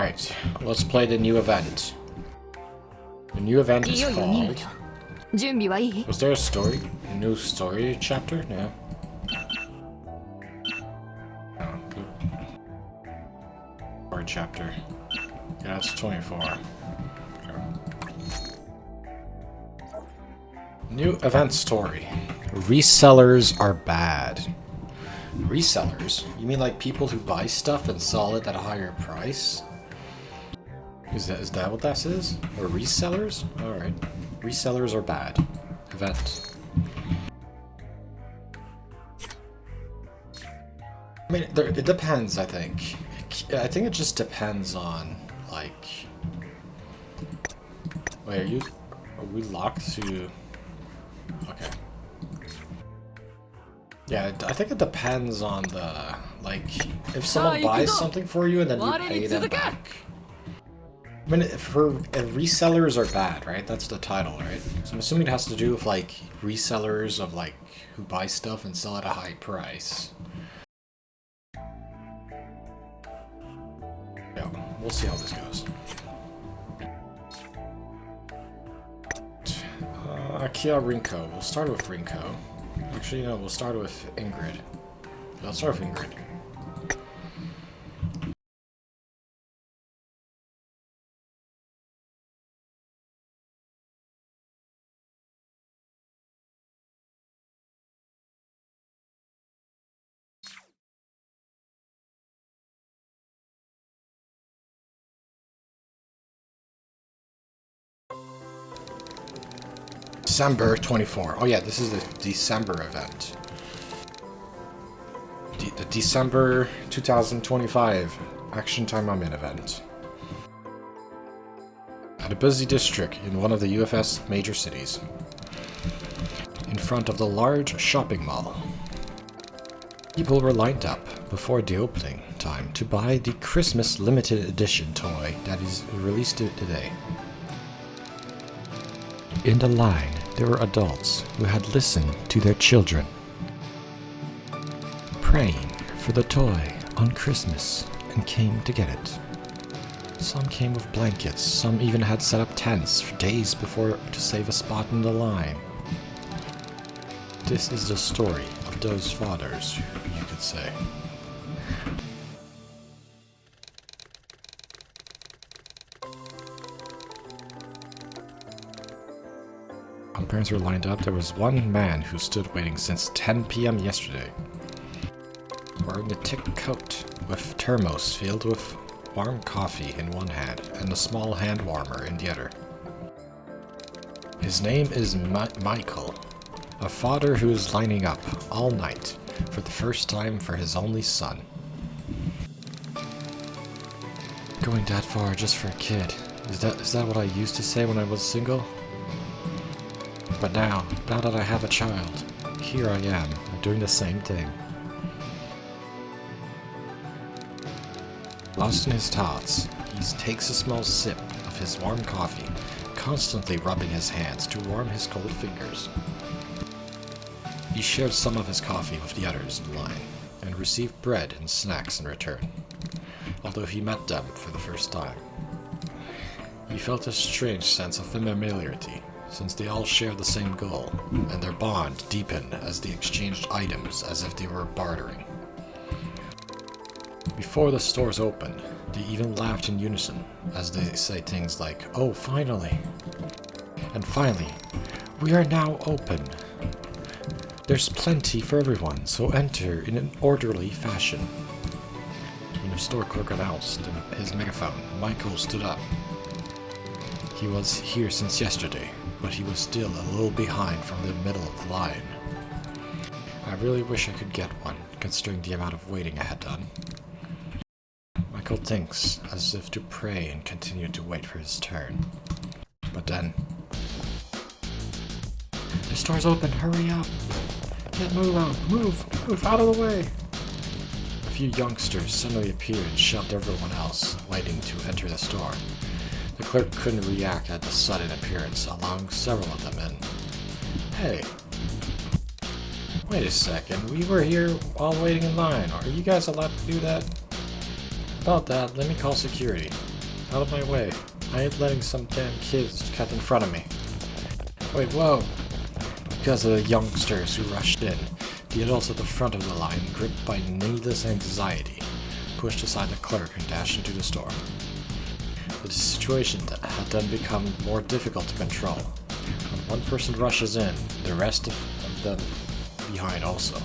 Alright, let's play the new event. The new event is called... Was there a story? A new story chapter? No. Oh, good. Or chapter. Yeah, that's 24. New event story. Resellers are bad. Resellers? You mean like people who buy stuff and sell it at a higher price? Is that what that is? Or resellers? Alright. Resellers are bad. Event. I mean, it depends, I think. I think it just depends on, like... Wait, are we locked to... Okay. Yeah, I think it depends on the... Like, if someone buys something for you and then you pay them back... I mean, resellers are bad, right? That's the title, right? So I'm assuming it has to do with, like, resellers of, like, who buy stuff and sell at a high price. Yeah, we'll see how this goes. Kia Rinko. We'll start with Rinko. Actually, no, we'll start with Ingrid. Yeah, let's start with Ingrid. December 24. Oh yeah, this is the December event. The December 2025 Action Taimanin event. At a busy district in one of the UFS major cities. In front of the large shopping mall. People were lined up before the opening time to buy the Christmas limited edition toy that is released today. In the line, there were adults who had listened to their children, praying for the toy on Christmas and came to get it. Some came with blankets, some even had set up tents for days before to save a spot in the line. This is the story of those fathers, you could say. When parents were lined up, there was one man who stood waiting since 10 p.m. yesterday. Wearing a thick coat with thermos filled with warm coffee in one hand and a small hand warmer in the other. His name is Michael, a father who is lining up all night for the first time for his only son. Going that far just for a kid, is that what I used to say when I was single? But now that I have a child, here I am, doing the same thing. Lost in his thoughts, he takes a small sip of his warm coffee, constantly rubbing his hands to warm his cold fingers. He shared some of his coffee with the others in line, and received bread and snacks in return, although he met them for the first time. He felt a strange sense of familiarity, since they all share the same goal, and their bond deepened as they exchanged items as if they were bartering. Before the stores opened, they even laughed in unison as they say things like, "Oh, finally!" And finally, "We are now open. There's plenty for everyone, so enter in an orderly fashion." When the store clerk announced in his megaphone, Michael stood up. He was here since yesterday, but he was still a little behind from the middle of the line. I really wish I could get one, considering the amount of waiting I had done. Michael thinks, as if to pray and continue to wait for his turn. But then... "The store's open, hurry up! Get move out of the way!" A few youngsters suddenly appeared and shoved everyone else, waiting to enter the store. The clerk couldn't react at the sudden appearance, allowing several of them in. "Hey, wait a second, we were here while waiting in line. Are you guys allowed to do that?" "About that, let me call security." Out of my way. I ain't letting some damn kids cut in front of me. Wait, whoa! Because of the youngsters who rushed in, the adults at the front of the line, gripped by needless anxiety, pushed aside the clerk and dashed into the store. The situation had then become more difficult to control. When one person rushes in, the rest of them behind also.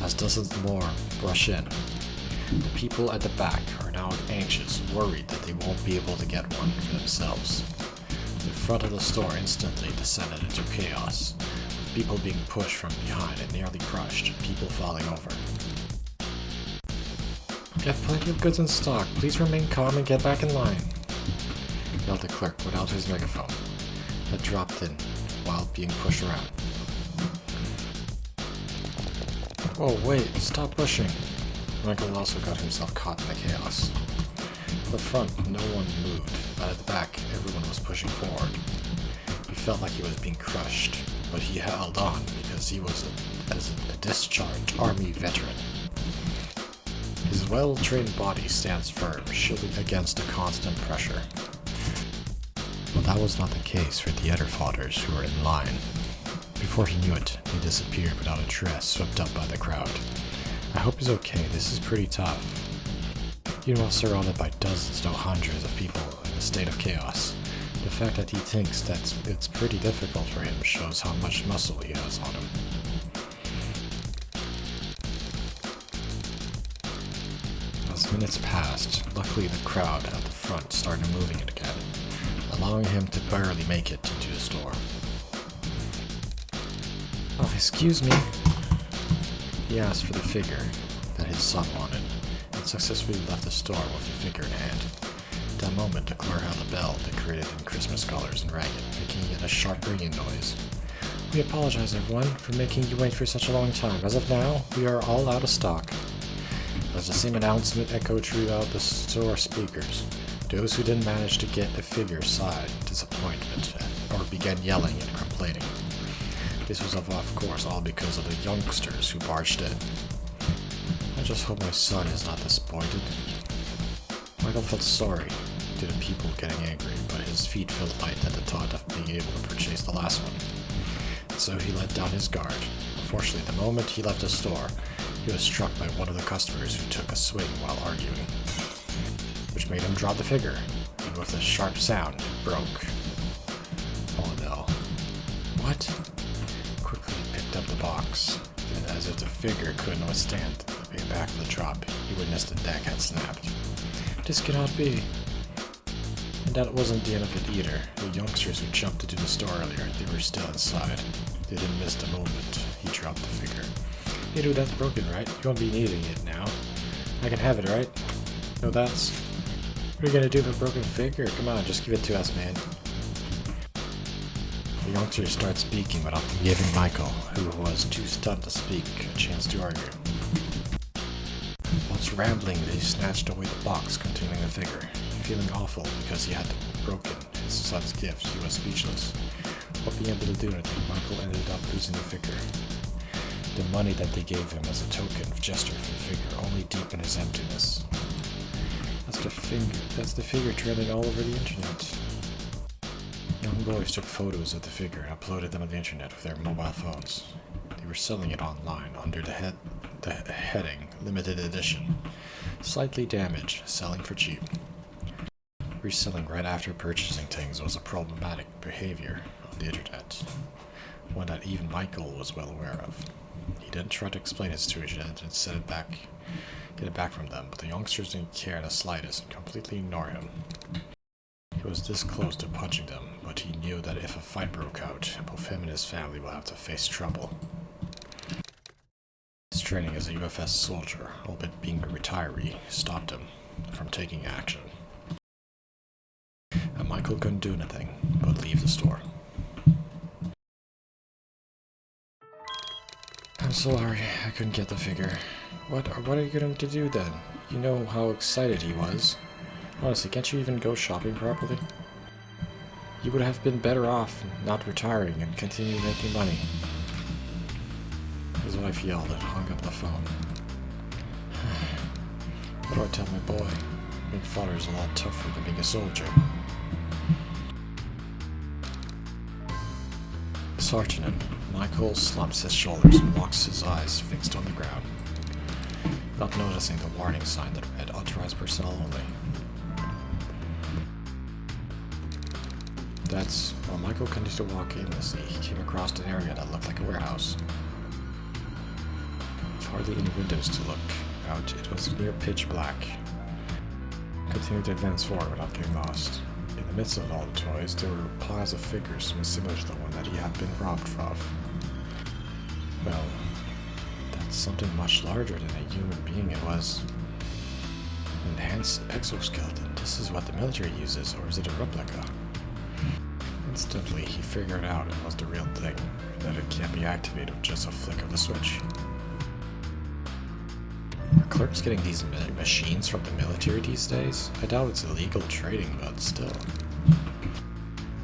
As dozens more rush in, the people at the back are now anxious, worried that they won't be able to get one for themselves. The front of the store instantly descended into chaos, with people being pushed from behind and nearly crushed, people falling over. We have plenty of goods in stock. Please remain calm and get back in line, yelled the clerk without his megaphone, that dropped in while being pushed around. Whoa, wait, stop pushing. Michael also got himself caught in the chaos. At the front, no one moved, but at the back, everyone was pushing forward. He felt like he was being crushed, but he held on because he was a discharged army veteran. His well-trained body stands firm, shielding against the constant pressure. But that was not the case for the other fighters who were in line. Before he knew it, they disappeared without a trace, swept up by the crowd. I hope he's okay, this is pretty tough. Even while surrounded by dozens, no hundreds of people in a state of chaos, the fact that he thinks that it's pretty difficult for him shows how much muscle he has on him. As minutes passed, luckily the crowd at the front started moving again, allowing him to barely make it into the store. Oh, excuse me. He asked for the figure that his son wanted, and successfully left the store with the figure in hand. At that moment, the clerk held a bell decorated in Christmas colors and ragged, making it a sharp ringing noise. We apologize, everyone, for making you wait for such a long time. As of now, we are all out of stock. As the same announcement echoed throughout the store speakers, those who didn't manage to get the figure sighed disappointment or began yelling and complaining. This was, of course, all because of the youngsters who barged in. I just hope my son is not disappointed. Michael felt sorry to the people getting angry, but his feet felt light at the thought of being able to purchase the last one. And so he let down his guard. Unfortunately, the moment he left the store, he was struck by one of the customers who took a swing while arguing, which made him drop the figure, and with a sharp sound, it broke. Oh no. What? Quickly picked up the box, and as if the figure couldn't withstand the impact of the drop, he witnessed the deck had snapped. This cannot be. And that wasn't the end of it either. The youngsters who jumped into the store earlier, they were still inside. They didn't miss the moment he dropped the figure. Hey dude, that's broken, right? You won't be needing it now. I can have it, right? No, that's... What are you gonna do with a broken figure? Come on, just give it to us, man. The youngster started speaking without giving Michael, who was too stunned to speak, a chance to argue. Once rambling, they snatched away the box containing the figure. Feeling awful because he had broken his son's gift, he was speechless. Not being able to do anything, Michael ended up losing the figure. The money that they gave him as a token of gesture for the figure only deepened his emptiness. That's the figure trailing all over the internet. Young boys took photos of the figure and uploaded them on the internet with their mobile phones. They were selling it online under the heading Limited Edition. Slightly damaged, selling for cheap. Reselling right after purchasing things was a problematic behavior on the internet, one that even Michael was well aware of. He didn't try to explain his situation and get it back from them, but the youngsters didn't care the slightest and completely ignore him. He was this close to punching them, but he knew that if a fight broke out, both him and his family will have to face trouble. His training as a UFS soldier, albeit being a retiree, stopped him from taking action. And Michael couldn't do anything but leave the store. I'm sorry, I couldn't get the figure. What are you going to do then? You know how excited he was. Honestly, can't you even go shopping properly? You would have been better off not retiring and continue making money. His wife yelled and hung up the phone. What do I tell my boy? Being father's a lot tougher than being a soldier. Disheartened, Michael slumps his shoulders and walks his eyes fixed on the ground, not noticing the warning sign that read authorized personnel only. While Michael continued to walk aimlessly, he came across an area that looked like a warehouse. With hardly any windows to look out, it was near pitch black. He continued to advance forward without getting lost. In the midst of all the toys, there were piles of figures similar to the one that he had been robbed of. Well, that's something much larger than a human being. It was an enhanced exoskeleton. This is what the military uses, or is it a replica? Instantly, he figured out it was the real thing, and that it can't be activated with just a flick of the switch. Are clerks getting these machines from the military these days? I doubt it's illegal trading, but still.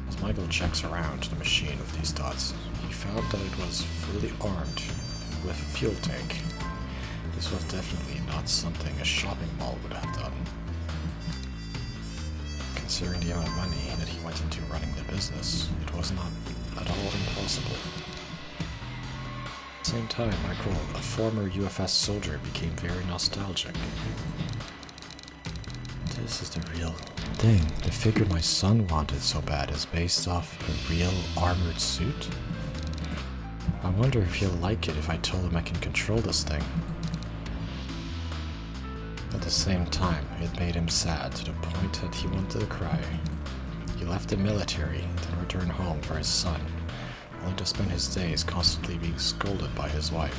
As Michael checks around the machine with these thoughts, he found that it was fully armed with a fuel tank. This was definitely not something a shopping mall would have done. Considering the amount of money that he went into running the business, it was not at all impossible. At the same time, Michael, a former UFS soldier, became very nostalgic. This is the real thing. The figure my son wanted so bad is based off a real armored suit? I wonder if he'll like it if I told him I can control this thing. At the same time, it made him sad to the point that he wanted to cry. He left the military, then returned home for his son, only to spend his days constantly being scolded by his wife.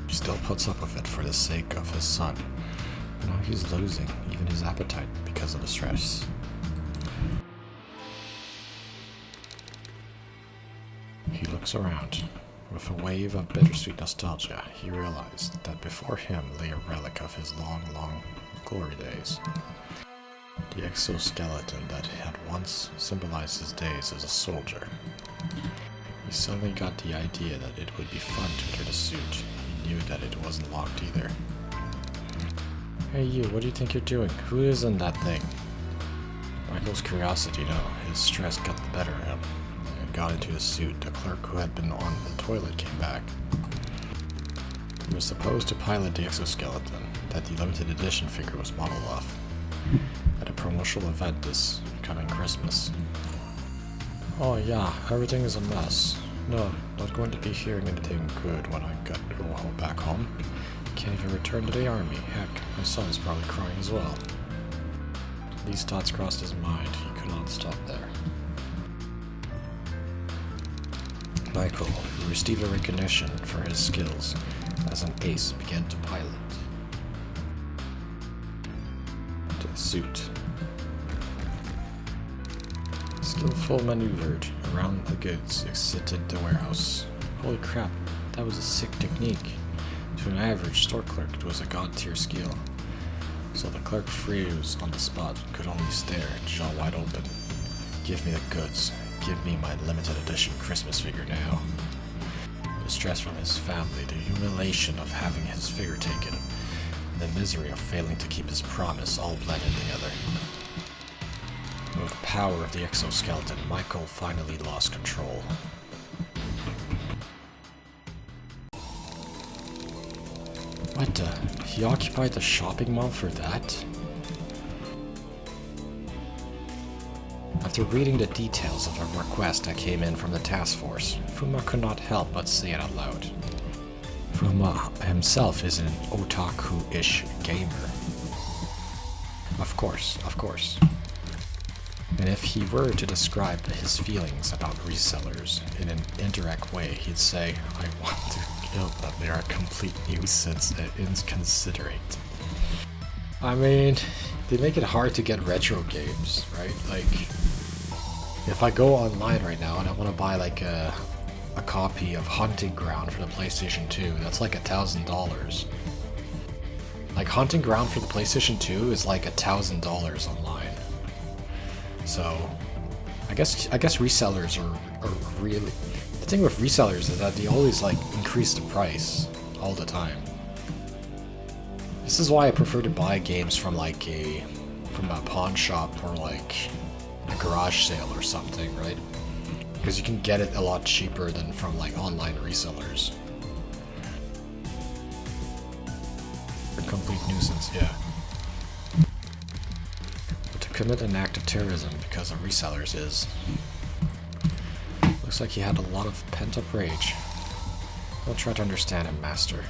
He still puts up with it for the sake of his son. Now he's losing even his appetite because of the stress. He looks around. With a wave of bittersweet nostalgia, he realized that before him lay a relic of his long glory days. The exoskeleton that had once symbolized his days as a soldier. He suddenly got the idea that it would be fun to wear the suit. He knew that it wasn't locked either. Hey you, what do you think you're doing? Who is in that thing? Michael's curiosity, his stress got the better of him. Got into his suit. The clerk who had been on the toilet came back. He was supposed to pilot the exoskeleton that the limited edition figure was modeled off at a promotional event this coming Christmas. Oh yeah, everything is a mess. No, not going to be hearing anything good when I get back home. Can't even return to the army. Heck, my son is probably crying as well. These thoughts crossed his mind. He could not stop there. Michael, who received a recognition for his skills as an ace, began to pilot the suit. Skillful maneuvered around the goods, exited the warehouse. Holy crap, that was a sick technique. To an average store clerk, it was a god-tier skill. So the clerk froze on the spot and could only stare, jaw wide open. Give me the goods. Give me my limited edition Christmas figure now. The stress from his family, the humiliation of having his figure taken, and the misery of failing to keep his promise all blended together. With the power of the exoskeleton, Michael finally lost control. What the? He occupied the shopping mall for that? After reading the details of a request that came in from the task force, Fuma could not help but say it out loud. Fuma himself is an otaku-ish gamer. Of course. And if he were to describe his feelings about resellers in an indirect way, he'd say, I want to kill them, they are a complete nuisance and inconsiderate. I mean, they make it hard to get retro games, right? Like, if I go online right now and I want to buy like a copy of Hunting Ground for the PlayStation 2, that's like $1,000. Like, Hunting Ground for the PlayStation 2 is like $1,000 online. So, I guess resellers are really... The thing with resellers is that they always like increase the price all the time. This is why I prefer to buy games from a pawn shop or like a garage sale or something, right? Because you can get it a lot cheaper than from like online resellers. A complete nuisance, yeah. But to commit an act of terrorism because of resellers is... Looks like he had a lot of pent-up rage. Don't try to understand him, Master.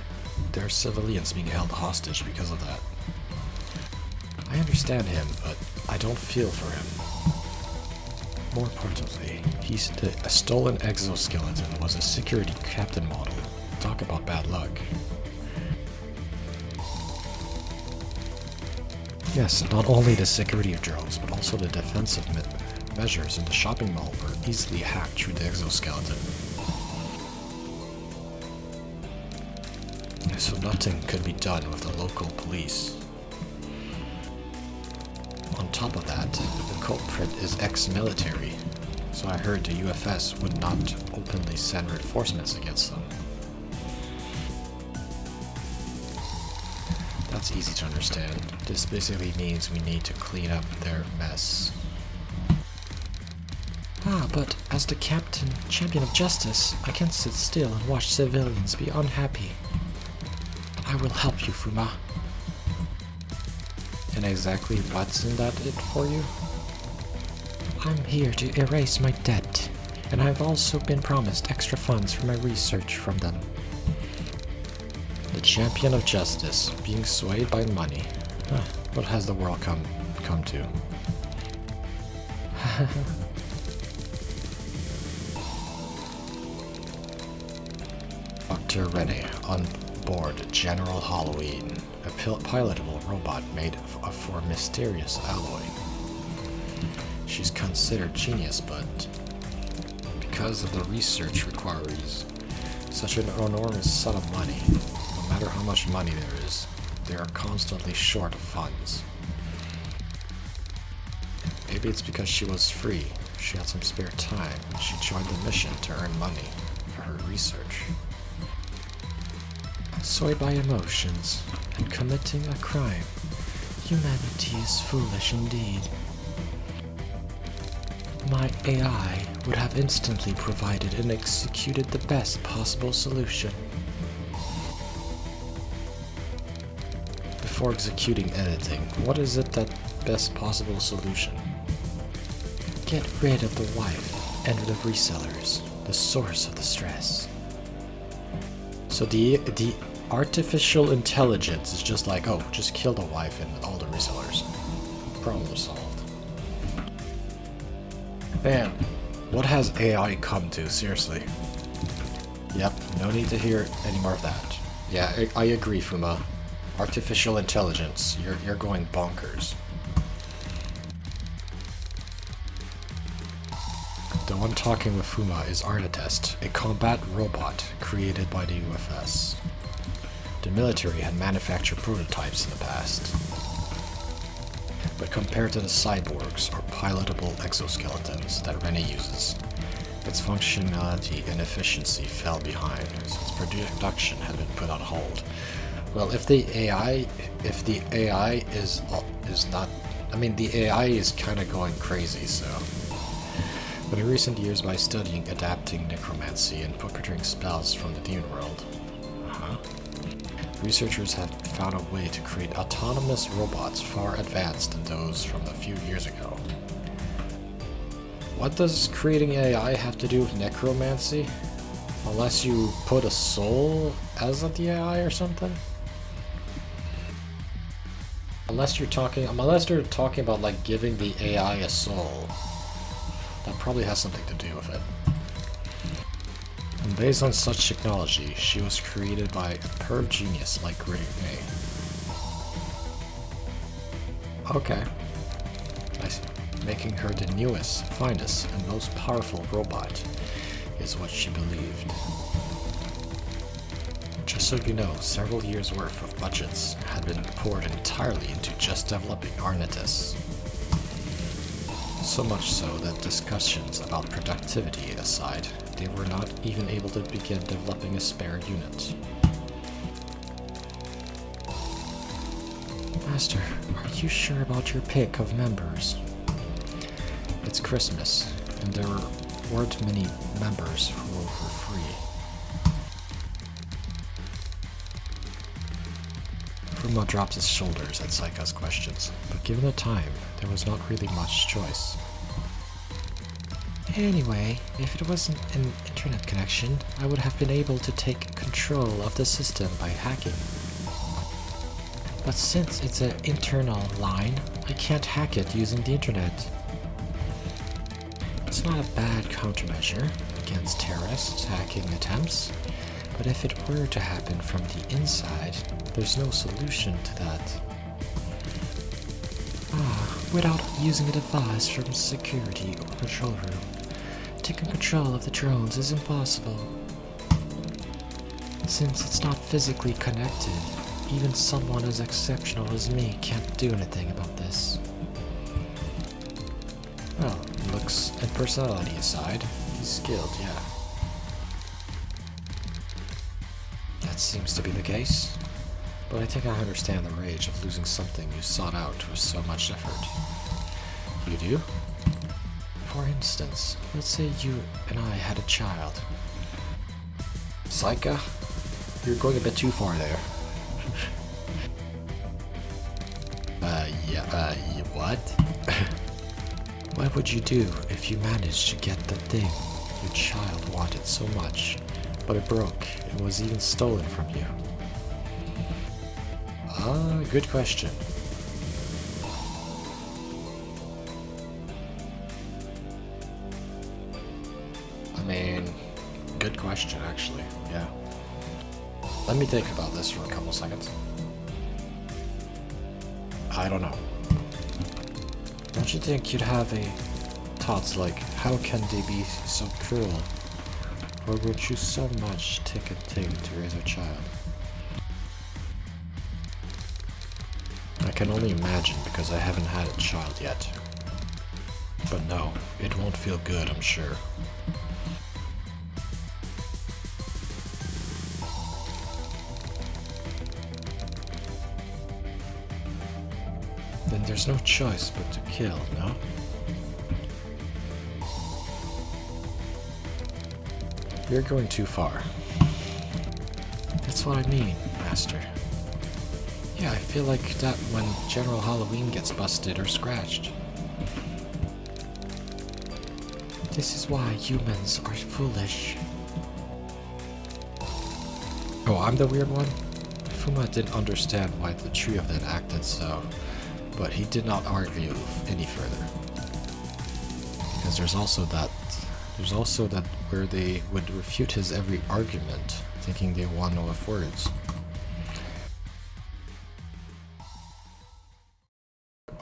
There are civilians being held hostage because of that. I understand him, but I don't feel for him. More importantly, a stolen exoskeleton was a security captain model. Talk about bad luck. Yes, not only the security drones, but also the defensive measures in the shopping mall were easily hacked through the exoskeleton. So nothing could be done with the local police. On top of that, the culprit is ex-military, so I heard the UFS would not openly send reinforcements against them. That's easy to understand. This basically means we need to clean up their mess. Ah, but as the champion of justice, I can't sit still and watch civilians be unhappy. I will help you, Fuma. And exactly what's in that it for you? I'm here to erase my debt, and I've also been promised extra funds for my research from them. The champion of justice, being swayed by money. What has the world come to? Dr. Rene, on board General Halloween, a pilotable robot made for mysterious alloy. She's considered genius, but because of the research requires such an enormous sum of money, no matter how much money there is, they are constantly short of funds. Maybe it's because she was free, she had some spare time, and she joined the mission to earn money for her research. Swayed by emotions and committing a crime, humanity is foolish indeed. My AI would have instantly provided and executed the best possible solution. Before executing anything, what is it that best possible solution? Get rid of the wife and the resellers, the source of the stress. So the artificial intelligence is just like, oh, just kill the wife and all the resellers. Problem solved. Man, what has AI come to, seriously? Yep, no need to hear any more of that. Yeah, I agree, Fuma. Artificial intelligence, you're going bonkers. The one talking with Fuma is Arnatest, a combat robot created by the UFS. The military had manufactured prototypes in the past. But compared to the cyborgs or pilotable exoskeletons that Rene uses, its functionality and efficiency fell behind, so its production had been put on hold. Well, if the AI is not, I mean, the AI is kind of going crazy, so. But in recent years, by studying adapting necromancy and perpetrating spells from the demon world, researchers have found a way to create autonomous robots far advanced than those from a few years ago. What does creating AI have to do with necromancy? Unless you put a soul as the AI or something? Unless they're talking about like giving the AI a soul. That probably has something to do with it. And based on such technology, she was created by a perv genius like Rene. Okay. I see. Making her the newest, finest, and most powerful robot is what she believed. Just so you know, several years' worth of budgets had been poured entirely into just developing Arnatest. So much so that discussions about productivity aside, they were not even able to begin developing a spare unit. Master, are you sure about your pick of members? It's Christmas, and there weren't many members who were for free. Fuma dropped his shoulders at Saika's questions, but given the time, there was not really much choice. Anyway, if it wasn't an internet connection, I would have been able to take control of the system by hacking. But since it's an internal line, I can't hack it using the internet. It's not a bad countermeasure against terrorist hacking attempts, but if it were to happen from the inside, there's no solution to that. Without using a device from security or control room, taking control of the drones is impossible. Since it's not physically connected, even someone as exceptional as me can't do anything about this. Well, looks and personality aside, he's skilled, yeah. That seems to be the case. But I think I understand the rage of losing something you sought out with so much effort. You do? For instance, let's say you and I had a child. Saika? You're going a bit too far there. What? What would you do if you managed to get the thing your child wanted so much, but it broke and was even stolen from you? Good question. I mean, good question, actually, yeah. Let me think about this for a couple seconds. I don't know. Don't you think you'd have a thoughts like, how can they be so cruel? Or would you so much take a thing to raise a child? I can only imagine because I haven't had a child yet. But no, it won't feel good, I'm sure. Then there's no choice but to kill, no? You're going too far. That's what I mean, Master. Yeah, I feel like that when General Halloween gets busted or scratched. This is why humans are foolish. Oh, I'm the weird one? Fuma didn't understand why the three of them acted so, but he did not argue any further. Because there's also that where they would refute his every argument, thinking they won with words.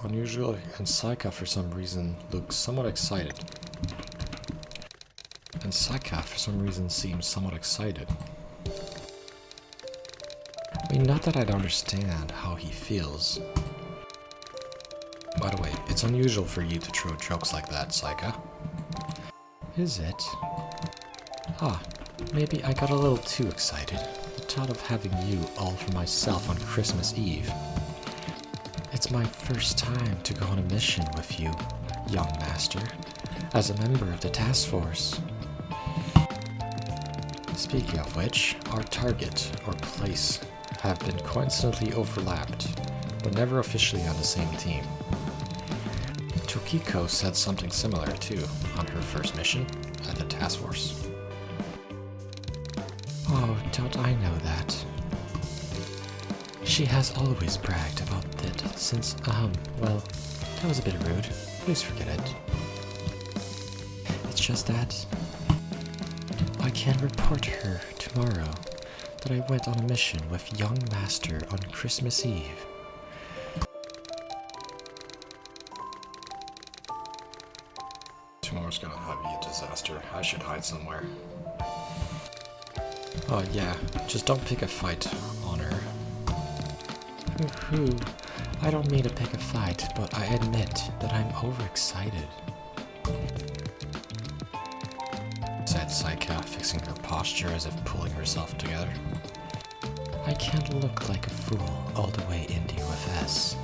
Unusual, and Saika for some reason looks somewhat excited. And Saika for some reason seems somewhat excited. I mean, not that I'd understand how he feels. By the way, it's unusual for you to throw jokes like that, Saika. Is it? Maybe I got a little too excited. The thought of having you all for myself on Christmas Eve. It's my first time to go on a mission with you, young master, as a member of the task force. Speaking of which, our target, or place, have been coincidentally overlapped, but never officially on the same team. Tokiko said something similar too, on her first mission at the task force. Oh, don't I know that? She has always bragged about it since, well, that was a bit rude. Please forget it. It's just that I can report to her tomorrow that I went on a mission with young master on Christmas Eve. Tomorrow's gonna be a disaster. I should hide somewhere. Oh yeah, just don't pick a fight on her. Hoo-hoo. I don't mean to pick a fight, but I admit that I'm overexcited. Said Saika, fixing her posture as if pulling herself together. I can't look like a fool all the way indie with S.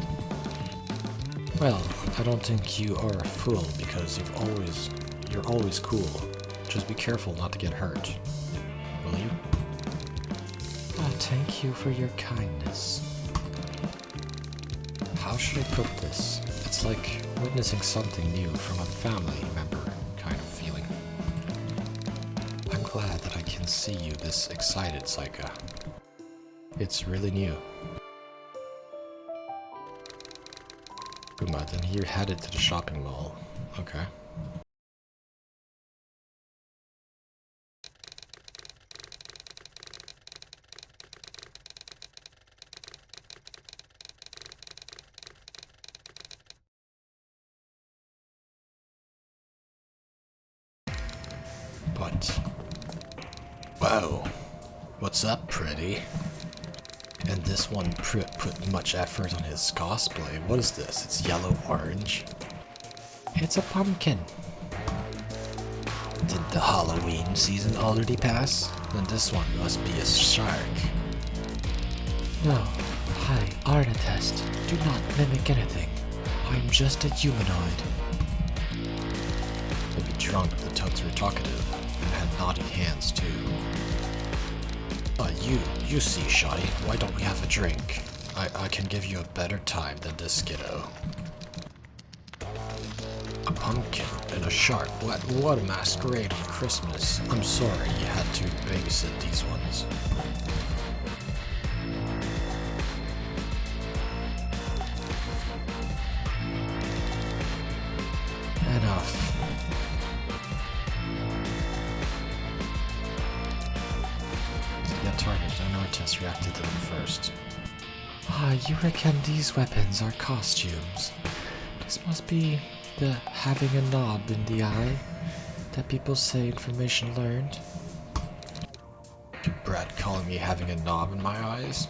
Well, I don't think you are a fool because you're always cool. Just be careful not to get hurt. Will you? Oh, thank you for your kindness. How should I put this? It's like witnessing something new from a family member kind of feeling. I'm glad that I can see you this excited, Saika. It's really new. Uma, then you're headed to the shopping mall. Okay. But... Whoa! What's up, pretty? And this one put much effort on his cosplay. What is this? It's yellow-orange? It's a pumpkin. Did the Halloween season already pass? Then this one must be a shark. No. Hi, art test. Do not mimic anything. I'm just a humanoid. Maybe drunk, the tugs were talkative, and had naughty hands too. You see, Shoddy, why don't we have a drink? I can give you a better time than this kiddo. A pumpkin and a shark, what a masquerade on Christmas. I'm sorry you had to babysit these ones. Enough. Target, I know Tess reacted to them first. Ah, you reckon these weapons are costumes? This must be the having a knob in the eye that people say information learned. You brat calling me having a knob in my eyes?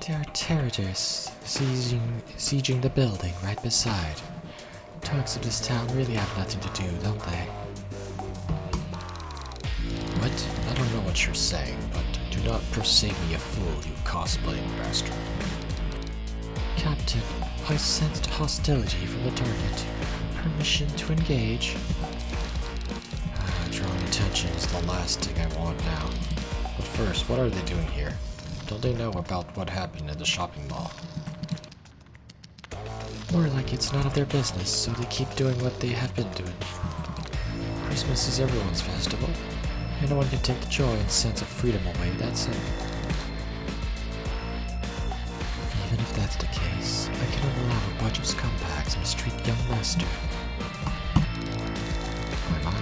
There are terrorists sieging the building right beside. Tugs of this town really have nothing to do, don't they? What? I don't know what you're saying, but do not perceive me a fool, you cosplaying bastard. Captain, I sensed hostility from the target. Permission to engage? Drawing attention is the last thing I want now. But first, what are they doing here? Don't they know about what happened in the shopping mall? More like it's none of their business, so they keep doing what they have been doing. Christmas is everyone's festival. And no one can take the joy and sense of freedom away, that's it. Even if that's the case, I cannot allow a bunch of scumbags mistreat young master. My.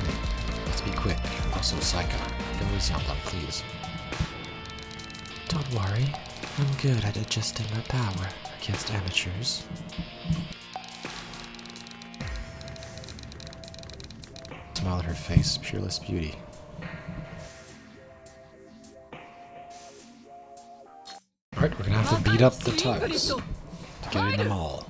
Let's be quick. Also, Saika, go easy on them, please. Don't worry. I'm good at adjusting my power against amateurs. Smile at her face, peerless beauty. Alright, we're gonna have to beat up the tugs to get in the mall.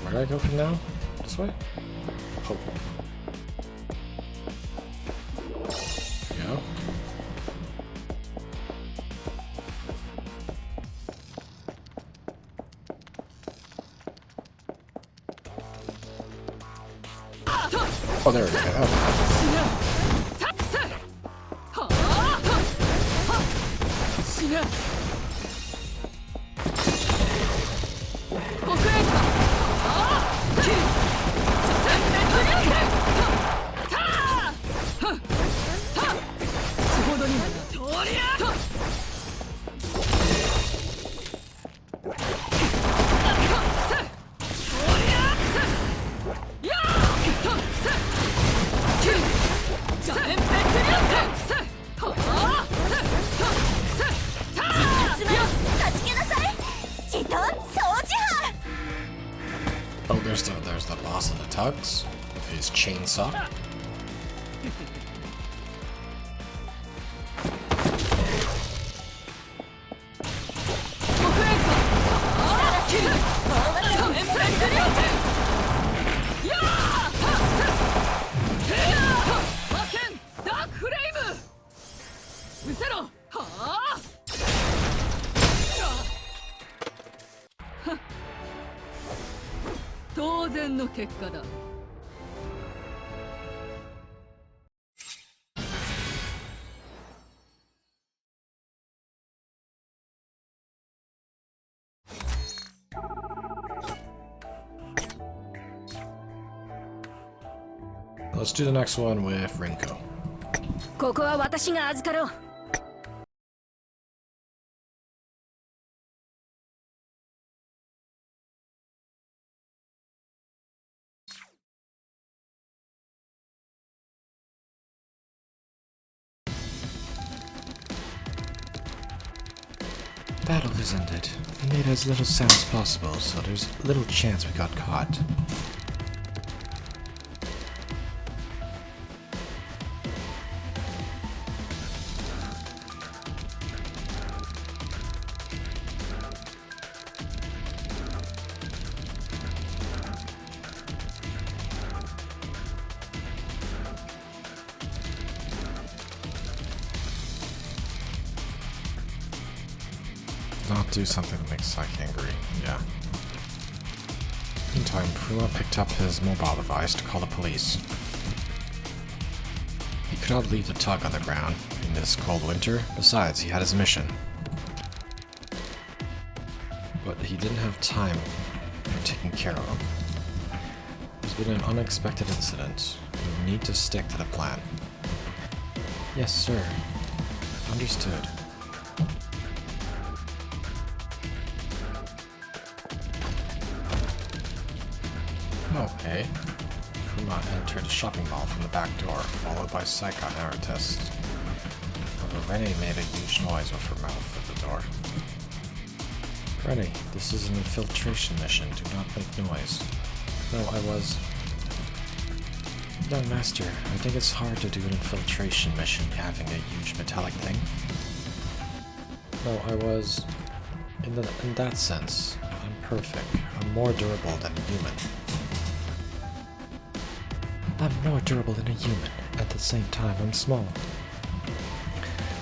Where do I go from now? This way? Oh. There we go. Oh, there we go. Oh. Oh, there's the boss of the tugs with his chainsaw. 当然の結果だ。Let's do the next one with Rinko. ここは私が預かろう。Battle is ended. We made as little sound as possible, so there's little chance we got caught. Not do something that makes Psyche angry, yeah. Meantime, Prua picked up his mobile device to call the police. He could not leave the tug on the ground in this cold winter. Besides, he had his mission. But he didn't have time for taking care of him. There's been an unexpected incident. We need to stick to the plan. Yes, sir. Understood. Okay. Kuma entered a shopping mall from the back door, followed by Saika and Artist. Rennie made a huge noise with her mouth at the door. Rennie, this is an infiltration mission. Do not make noise. No, I was... Young master, I think it's hard to do an infiltration mission having a huge metallic thing. No, I was... In that sense, I'm perfect. I'm more durable than a human. I'm more durable than a human. At the same time, I'm small.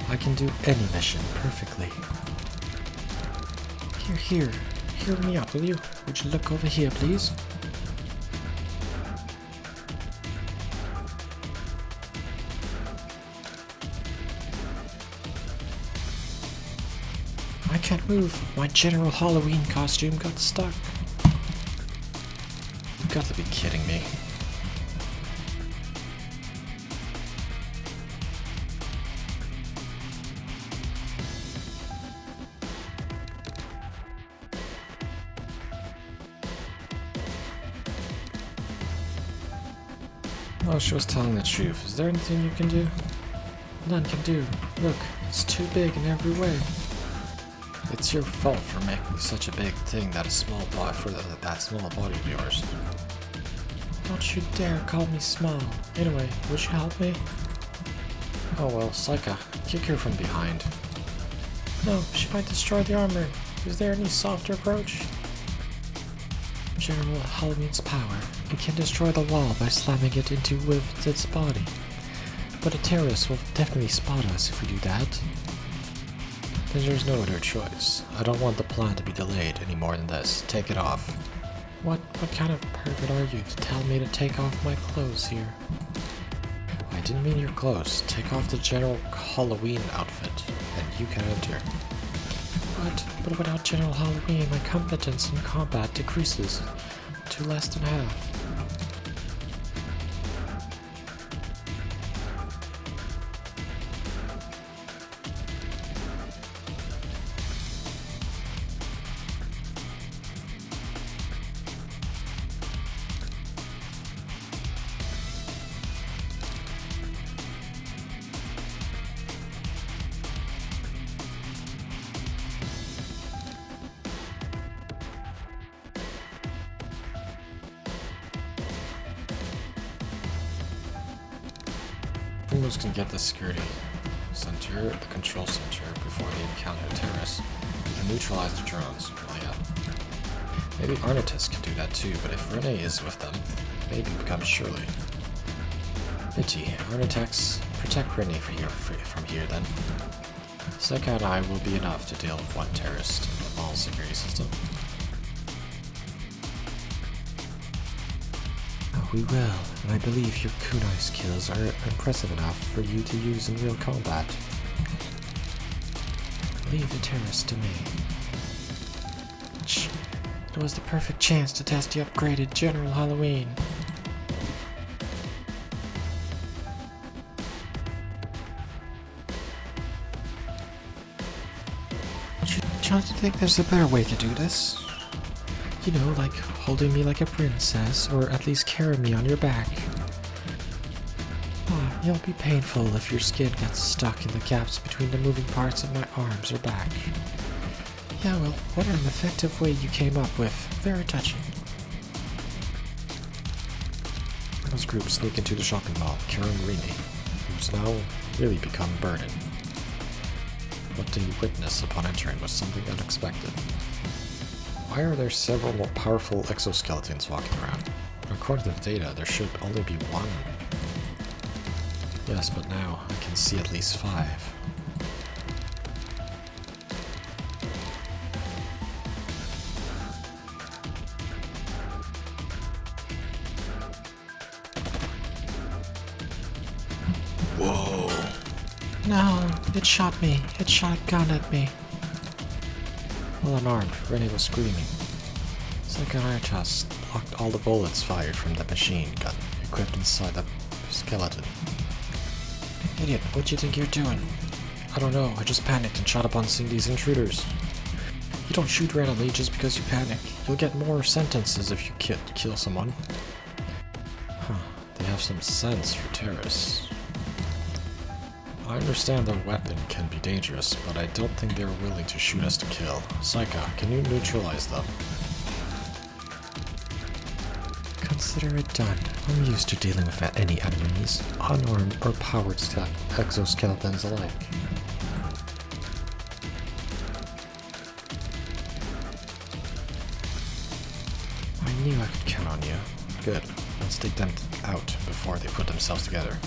I can do any mission perfectly. Here. Hear me out, will you? Would you look over here, please? I can't move. My General Halloween costume got stuck. You've got to be kidding me. Oh, she was telling the truth. Is there anything you can do? None can do. Look, it's too big in every way. It's your fault for making such a big thing that small body of yours. Don't you dare call me small. Anyway, would you help me? Oh well, Saika, kick her from behind. No, she might destroy the armor. Is there any softer approach? General Halloween's power. It can destroy the wall by slamming it into with its body. But a terrorist will definitely spot us if we do that. Then there's no other choice. I don't want the plan to be delayed any more than this. Take it off. What kind of pervert are you to tell me to take off my clothes here? I didn't mean your clothes. Take off the General Halloween outfit, and you can enter. But without General Halloween, my competence in combat decreases to less than half. Who's gonna get the security center, the control center, before they encounter terrorists? We can neutralize the drones. Well, yeah. Maybe Arnatus can do that too, but if Rene is with them, maybe becomes Shirley. Pity. Arnatex, protect Rene from here then. Seka and I will be enough to deal with one terrorist in the mall security system. Oh, we will, and I believe your kunai skills are impressive enough for you to use in real combat. Leave the terrorists to me. Shh. It was the perfect chance to test the upgraded General Halloween. Don't you think there's a better way to do this? You know, like holding me like a princess, or at least carrying me on your back. Oh, it'll be painful if your skin gets stuck in the gaps between the moving parts of my arms or back. Yeah, well, what an effective way you came up with. Very touching. Those groups sneak into the shopping mall, carrying Rini, who's now really become a burden. What they witness upon entering was something unexpected. Why are there several more powerful exoskeletons walking around? According to the data, there should only be one. Yes, but now I can see at least 5. Whoa. No, it shot me. It shot a gun at me. Well unarmed, Rennie was screaming. Second Arnatus blocked all the bullets fired from the machine gun equipped inside the skeleton. Idiot, what do you think you're doing? I don't know, I just panicked and shot upon seeing these intruders. You don't shoot randomly just because you panic. You'll get more sentences if you kill someone. Huh, they have some sense for terrorists. I understand the weapon can be dangerous, but I don't think they're willing to shoot us to kill. Saika, can you neutralize them? Consider it done. I'm used to dealing with any enemies, unarmed or powered exoskeletons alike. I knew I could count on you. Good. Let's take them out before they put themselves together.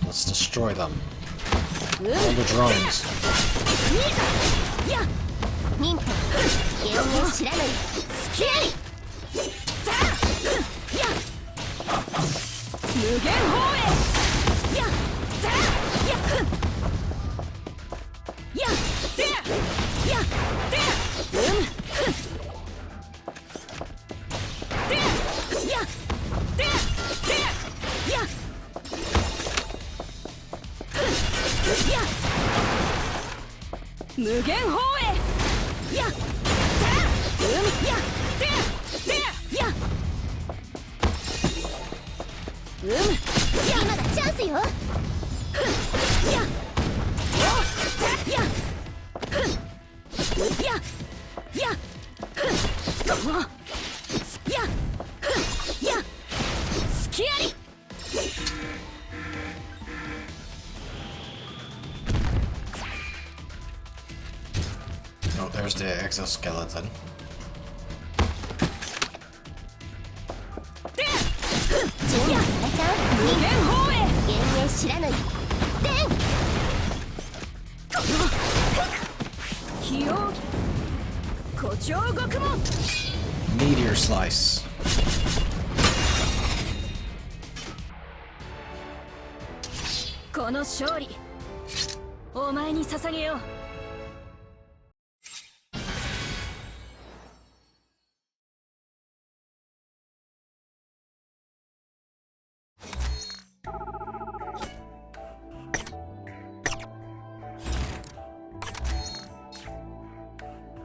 Let's destroy them. All the drones. Oh, there's the exoskeleton. Meteor slice.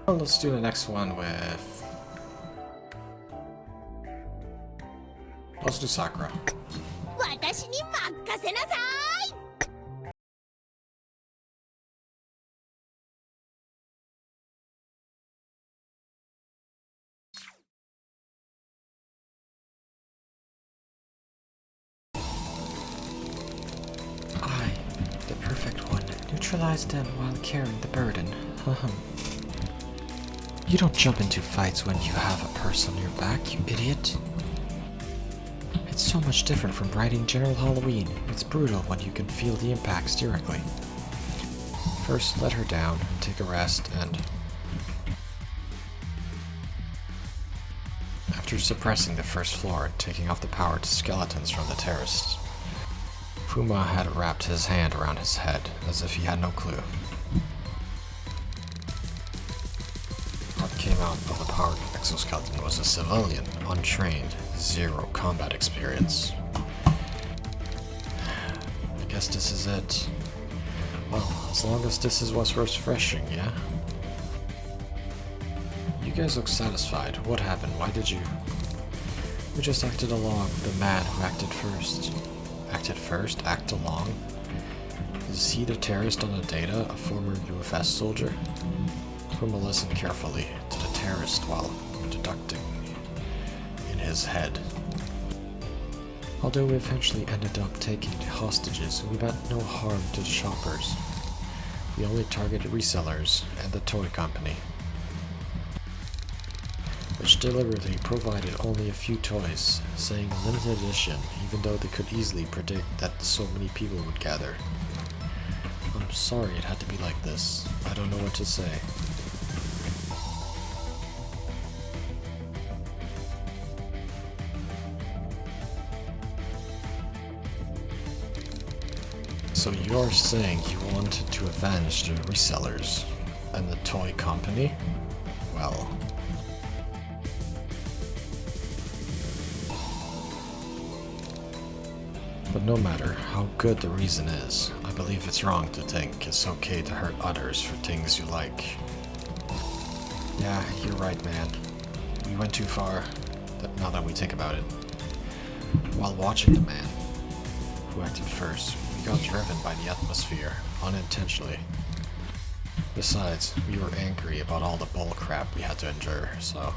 Well, let's do the next one with... Let's do Sakura. neutralize them while carrying the burden. You don't jump into fights when you have a purse on your back, you idiot. It's so much different from riding General Halloween. It's brutal when you can feel the impacts directly. First, let her down, take a rest, and... After suppressing the first floor and taking off the power to skeletons from the terrace, Fuma had wrapped his hand around his head, as if he had no clue. What came out of the powered exoskeleton was a civilian, untrained, zero combat experience. I guess this is it. Well, as long as this is what's refreshing, yeah? You guys look satisfied. What happened? Why did you... We just acted along with the man who acted first. Acted first? Act along? Is he the terrorist on the data, a former UFS soldier? Puma listened carefully to the terrorist while deducting in his head. Although we eventually ended up taking the hostages, we meant no harm to the shoppers. We only targeted resellers and the toy company, which deliberately provided only a few toys, saying limited edition, even though they could easily predict that so many people would gather. I'm sorry it had to be like this. I don't know what to say. So you're saying you wanted to avenge the resellers and the toy company? Well... But no matter how good the reason is, I believe it's wrong to think it's okay to hurt others for things you like. Yeah, you're right, man. We went too far, now that we think about it. While watching the man who acted first, we got driven by the atmosphere, unintentionally. Besides, we were angry about all the bullcrap we had to endure, so...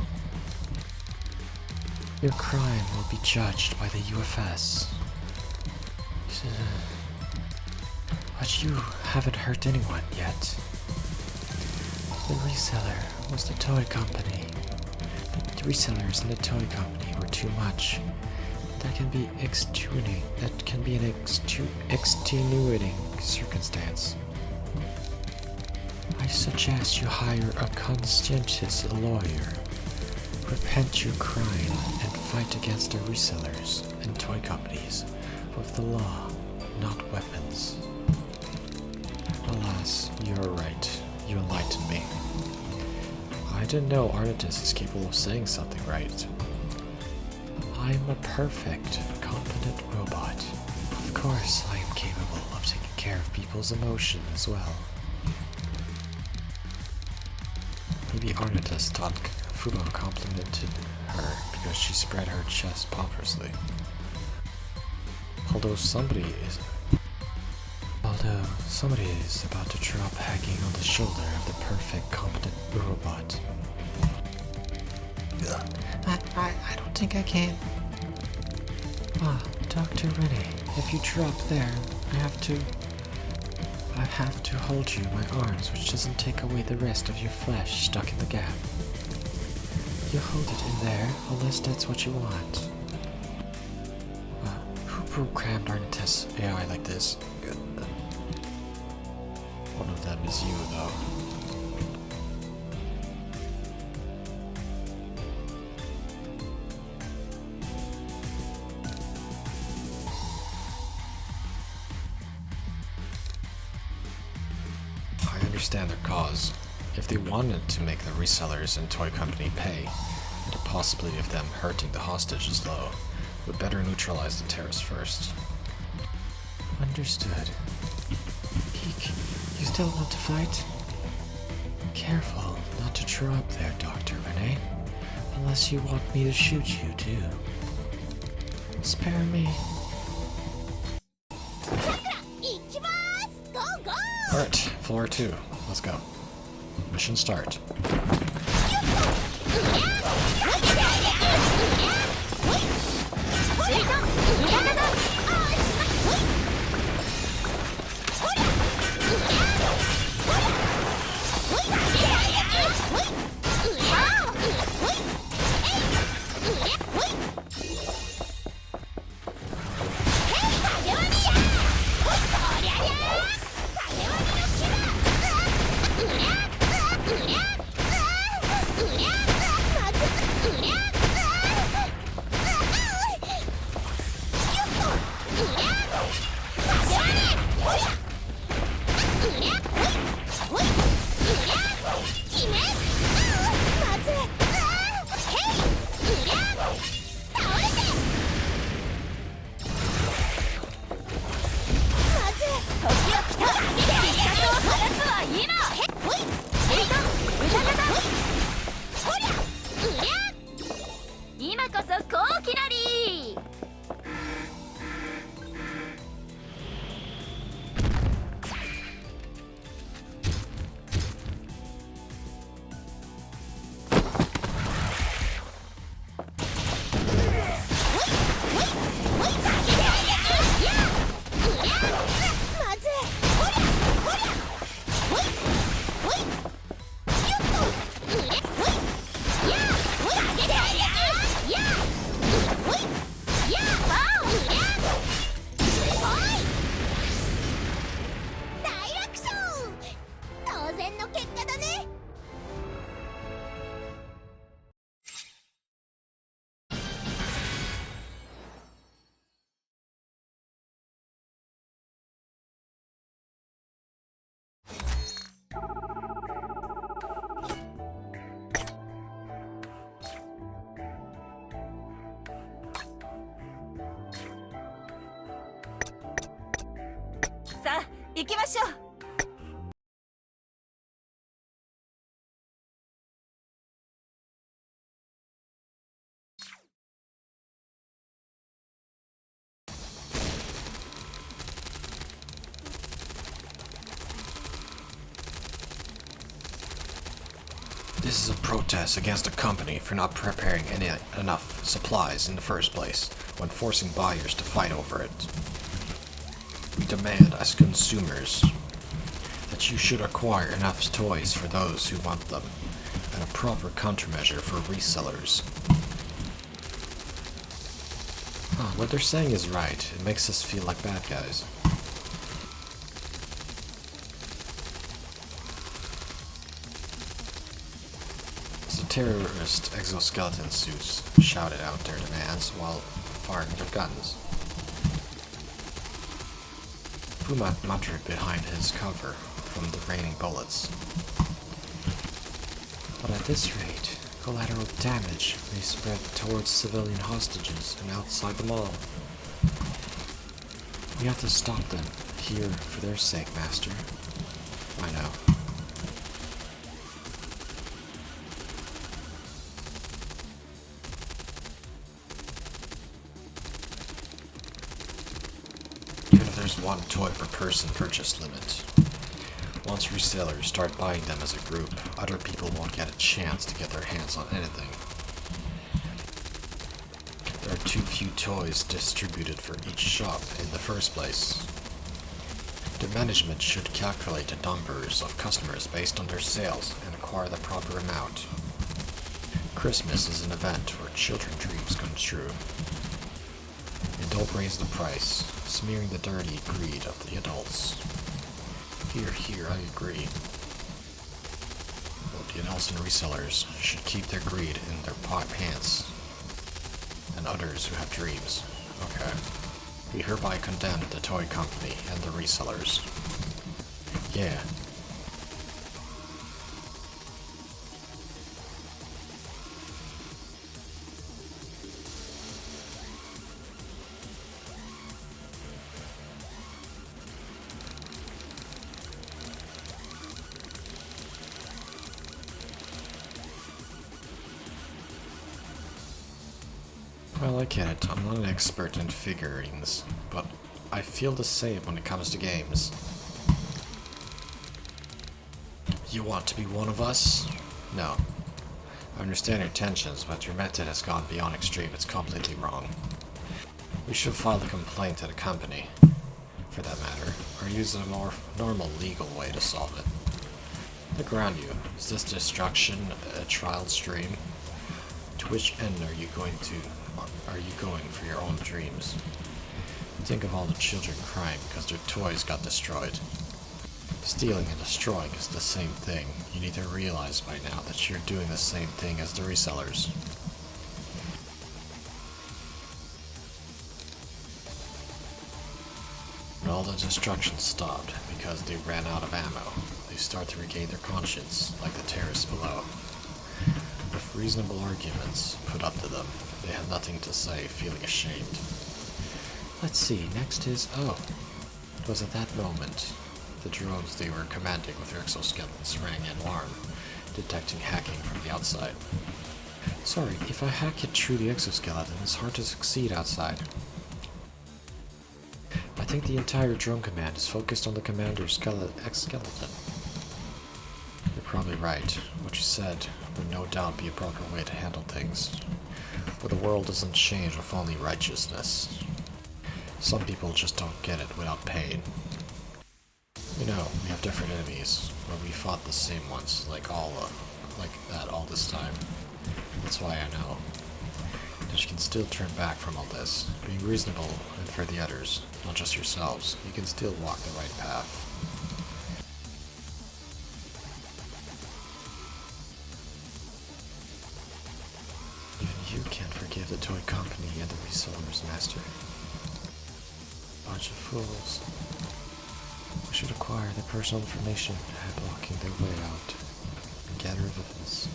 Your crime will be judged by the UFS. But you haven't hurt anyone yet. The reseller was the toy company. The resellers and the toy company were too much. That can be an extenuating circumstance. I suggest you hire a conscientious lawyer. Repent your crime and fight against the resellers and toy companies with the law, not weapons. Alas, you're right. You enlightened me. I didn't know Arnatus is capable of saying something right. I'm a perfect, competent robot. Of course, I am capable of taking care of people's emotion as well. Maybe Arnatus thought Fuma complimented her because she spread her chest pompously. Although somebody is about to drop hanging on the shoulder of the perfect, competent robot. I don't think I can. Dr. Rennie, if you drop there, I have to hold you in my arms, which doesn't take away the rest of your flesh stuck in the gap. You hold it in there, unless that's what you want. Who programmed Arnatus AI like this? One of them is you, though. I understand their cause. If they wanted to make the resellers and toy company pay, the possibility of them hurting the hostage is low. We'd better neutralize the terrorists first. Understood. Peek, you still want to fight? Careful not to drop there, Dr. Renee. Unless you want me to shoot you, too. Spare me. Alright, floor 2. Let's go. Mission start. 行きましょう。This is a protest against the company for not preparing enough supplies in the first place when forcing buyers to fight over it. We demand as consumers that you should acquire enough toys for those who want them and a proper countermeasure for resellers. What they're saying is right. It makes us feel like bad guys. Terrorist exoskeleton suits shouted out their demands while firing their guns. Puma muttered behind his cover from the raining bullets. But at this rate, collateral damage may spread towards civilian hostages and outside the mall. We have to stop them here for their sake, Master. I know. There's one toy per person purchase limit. Once resellers start buying them as a group, other people won't get a chance to get their hands on anything. There are too few toys distributed for each shop in the first place. The management should calculate the numbers of customers based on their sales and acquire the proper amount. Christmas is an event where children's dreams come true. And don't raise the price, smearing the dirty greed of the adults. Here, I agree. Well, the adults and resellers should keep their greed in their pants. And others who have dreams. Okay. We hereby condemn the toy company and the resellers. Yeah. Well, I get it. I'm not an expert in figurines, but I feel the same when it comes to games. You want to be one of us? No. I understand your intentions, but your method has gone beyond extreme. It's completely wrong. We should file a complaint to the company, for that matter, or use a more normal legal way to solve it. Look around you. Is this destruction a trial stream? To which end are you going for your own dreams? Think of all the children crying because their toys got destroyed. Stealing and destroying is the same thing. You need to realize by now that you're doing the same thing as the resellers. When all the destruction stopped because they ran out of ammo, they start to regain their conscience, like the terrorists below. With reasonable arguments put up to them, they had nothing to say, feeling ashamed. Let's see, next is... oh. It was at that moment the drones they were commanding with their exoskeletons rang an alarm, detecting hacking from the outside. Sorry, if I hack it through the exoskeleton, it's hard to succeed outside. I think the entire drone command is focused on the commander's exoskeleton. You're probably right. What you said would no doubt be a proper way to handle things. But the world doesn't change with only righteousness. Some people just don't get it without pain. You know, we have different enemies, but we fought the same ones, like that all this time. That's why I know that you can still turn back from all this. Being reasonable, and for the others, not just yourselves, you can still walk the right path. Even you can't forgive the toy company and the resellers, Master. Bunch of fools. We should acquire the personal information blocking their way out and gather evidence.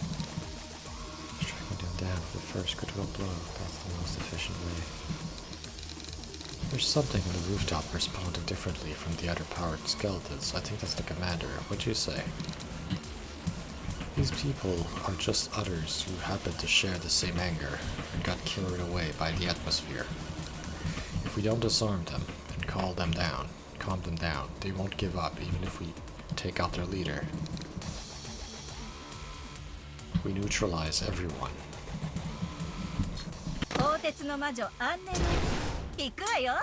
Striking them down with the first critical blow, that's the most efficient way. There's something on the rooftop responding differently from the other powered skeletons. I think that's the commander. What'd you say? These people are just others who happen to share the same anger and got carried away by the atmosphere. If we don't disarm them and calm them down, they won't give up even if we take out their leader. We neutralize everyone. 鋼鉄の魔女アンネの行くわよ。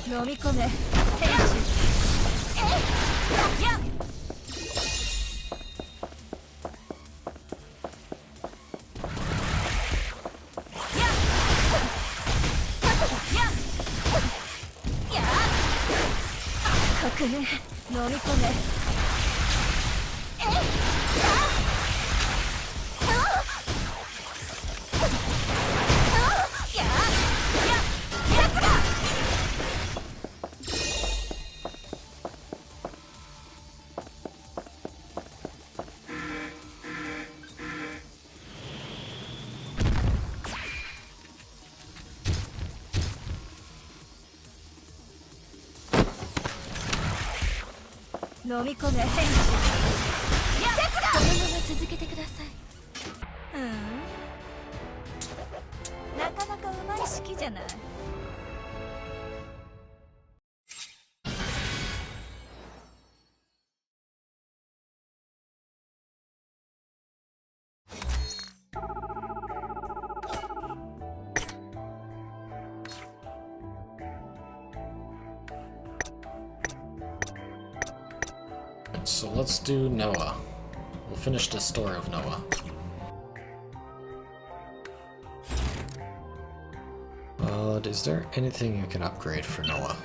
飲み込め天使。やっ革命飲み込め。飲み込め天使。このまま続けてください。なかなかうまい式じゃない。So let's do Noah. We'll finish the story of Noah. Is there anything you can upgrade for Noah?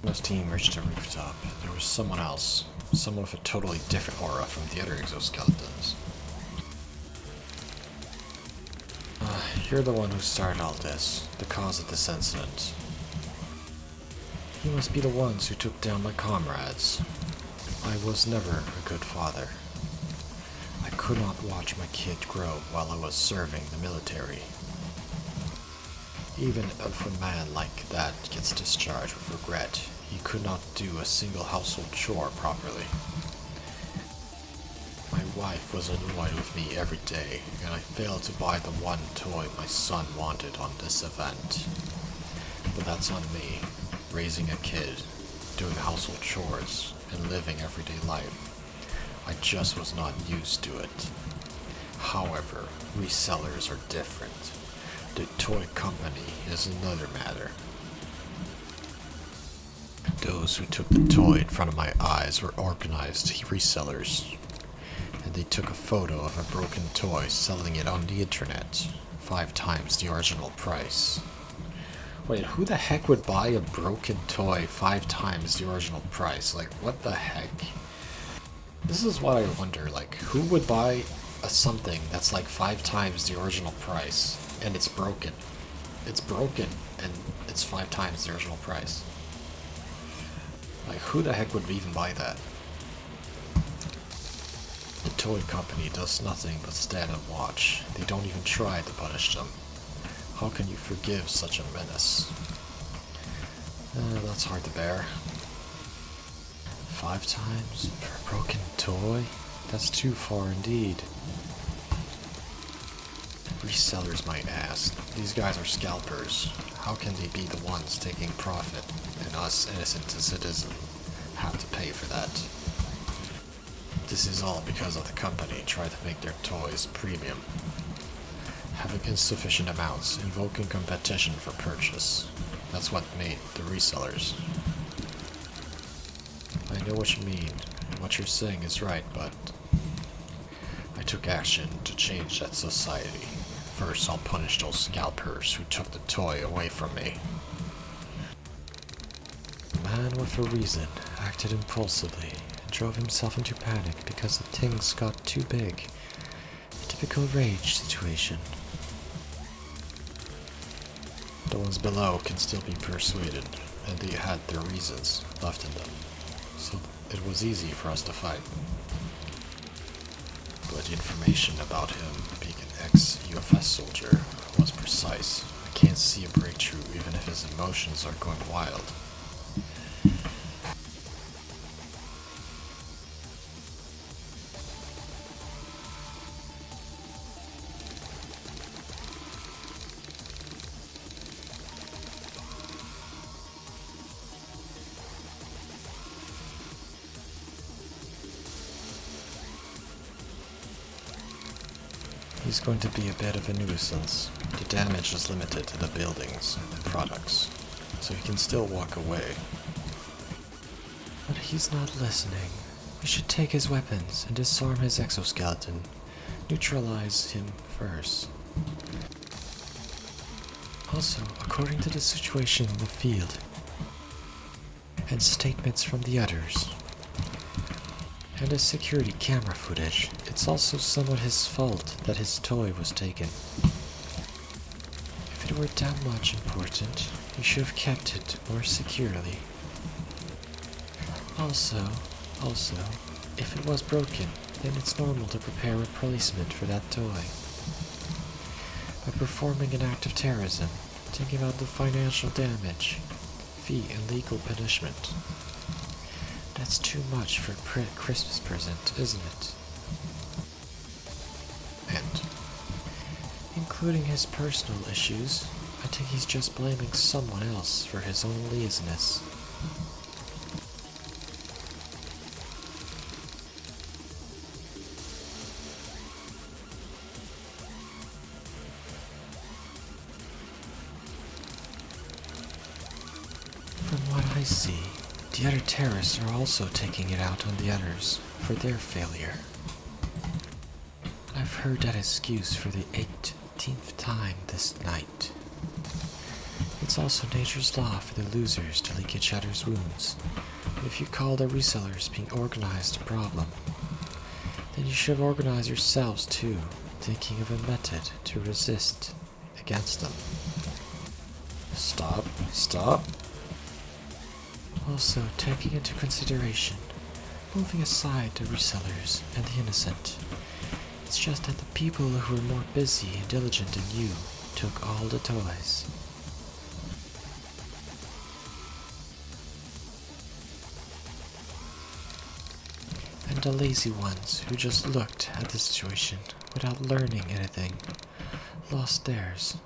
This team reached the rooftop. There was someone else. Someone with a totally different aura from the other exoskeletons. You're the one who started all this, the cause of this incident. You must be the ones who took down my comrades. I was never a good father. I could not watch my kid grow while I was serving the military. Even if a man like that gets discharged with regret, he could not do a single household chore properly. My wife was annoyed with me every day, and I failed to buy the one toy my son wanted on this event. But that's on me, raising a kid, doing household chores, and living everyday life. I just was not used to it. However, resellers are different. The toy company is another matter. Those who took the toy in front of my eyes were organized resellers, and they took a photo of a broken toy selling it on the internet, 5 times the original price. Wait, who the heck would buy a broken toy 5 times the original price? Like, what the heck? This is what I wonder, like, who would buy something that's like 5 times the original price? And it's broken. It's broken, and it's 5 times the original price. Like, who the heck would even buy that? The toy company does nothing but stand and watch. They don't even try to punish them. How can you forgive such a menace? That's hard to bear. 5 times for a broken toy? That's too far indeed. Resellers might ask, these guys are scalpers. How can they be the ones taking profit, and us innocent citizens have to pay for that? This is all because of the company trying to make their toys premium. having insufficient amounts, invoking competition for purchase. That's what made the resellers. I know what you mean, and what you're saying is right, but I took action to change that society. First, I'll punish those scalpers who took the toy away from me. The man with a reason acted impulsively and drove himself into panic because the things got too big. A typical rage situation. The ones below can still be persuaded, and they had their reasons left in them, so it was easy for us to fight. But information about him being an ex-UFS soldier was precise. I can't see a breakthrough even if his emotions are going wild. He's going to be a bit of a nuisance. The damage is limited to the buildings and products, so he can still walk away. But he's not listening. We should take his weapons and disarm his exoskeleton. Neutralize him first. Also, according to the situation in the field, and statements from the others, and the security camera footage, it's also somewhat his fault that his toy was taken. If it were that much important, he should have kept it more securely. Also, if it was broken, then it's normal to prepare a replacement for that toy. By performing an act of terrorism, think about the financial damage, fee and legal punishment. That's too much for a Christmas present, isn't it? And, including his personal issues, I think he's just blaming someone else for his own laziness. From what I see, the other terrorists are also taking it out on the others for their failure. I've heard that excuse for the 18th time this night. It's also nature's law for the losers to lick each other's wounds. And if you call the resellers being organized a problem, then you should organize yourselves too, thinking of a method to resist against them. Stop. Also, taking into consideration, moving aside the resellers and the innocent, it's just that the people who were more busy and diligent than you took all the toys. And the lazy ones who just looked at the situation without learning anything, lost theirs.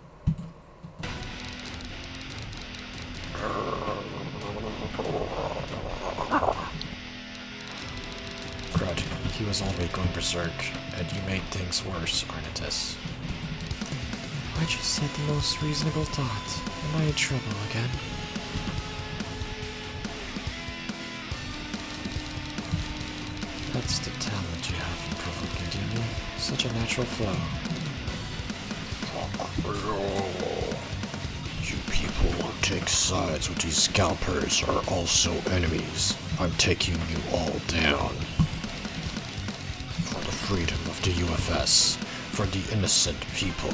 Crud, he was already going berserk, and you made things worse, Arnatus. I just said the most reasonable thought. Am I in trouble again? That's the talent you have in provoking, Daniel. Such a natural flow. You people who take sides with these scalpers are also enemies. I'm taking you all down. For the freedom of the UFS. For the innocent people.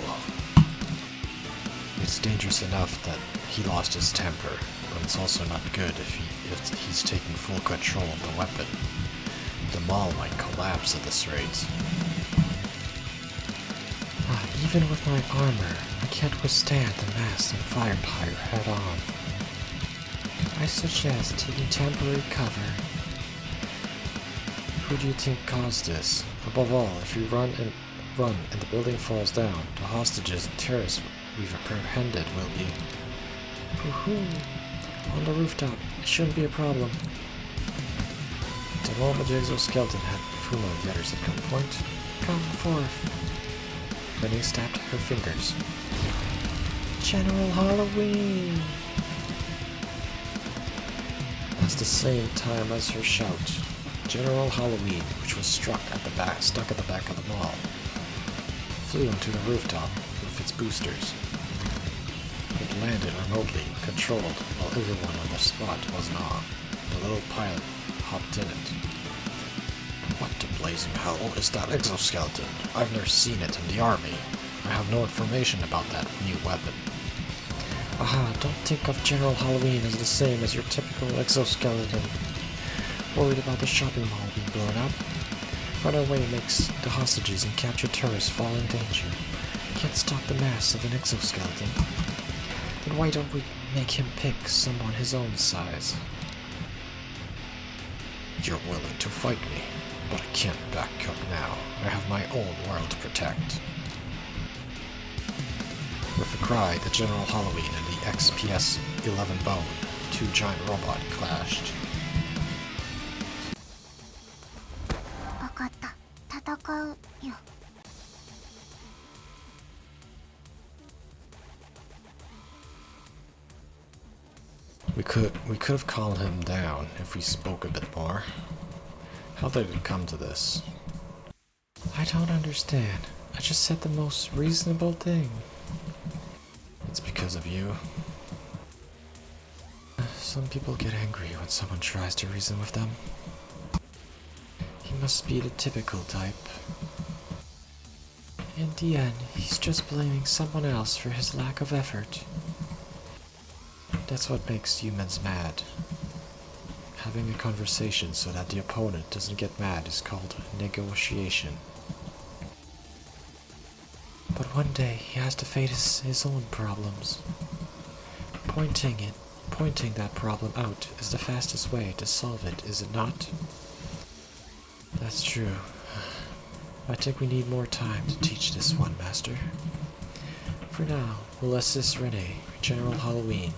It's dangerous enough that he lost his temper, but it's also not good if he's taking full control of the weapon. The mall might collapse at this rate. Even with my armor, I can't withstand the mass and firepower head-on. I suggest taking temporary cover. Who do you think caused this? Above all, if you run and the building falls down, the hostages and terrorists we've apprehended will be... On the rooftop. It shouldn't be a problem. The moment the exoskeleton had Fuma and the others at gunpoint, come forth. Renee snapped her fingers. General Halloween! That's the same time as her shout. General Halloween, which was stuck at the back of the mall, flew onto the rooftop with its boosters. It landed remotely controlled while everyone on the spot was in awe. The little pilot hopped in it. What the blazing hell is that exoskeleton? I've never seen it in the army. I have no information about that new weapon. Aha, don't think of General Halloween as the same as your typical exoskeleton. Worried about the shopping mall being blown up? Run away makes the hostages and captured terrorists fall in danger. Can't stop the mass of an exoskeleton. Then why don't we make him pick someone his own size? You're willing to fight me, but I can't back up now. I have my own world to protect. With a cry, the General Halloween and the XPS-11 Bone, two giant robots, clashed. わかった。戦うよ。We could have calmed him down if we spoke a bit more. How did it come to this? I don't understand. I just said the most reasonable thing. It's because of you. Some people get angry when someone tries to reason with them. He must be the typical type. In the end, he's just blaming someone else for his lack of effort. That's what makes humans mad. Having a conversation so that the opponent doesn't get mad is called negotiation. But one day he has to face his own problems. Pointing that problem out is the fastest way to solve it, is it not? That's true. I think we need more time to teach this one, Master. For now, we'll assist Renee, General Halloween.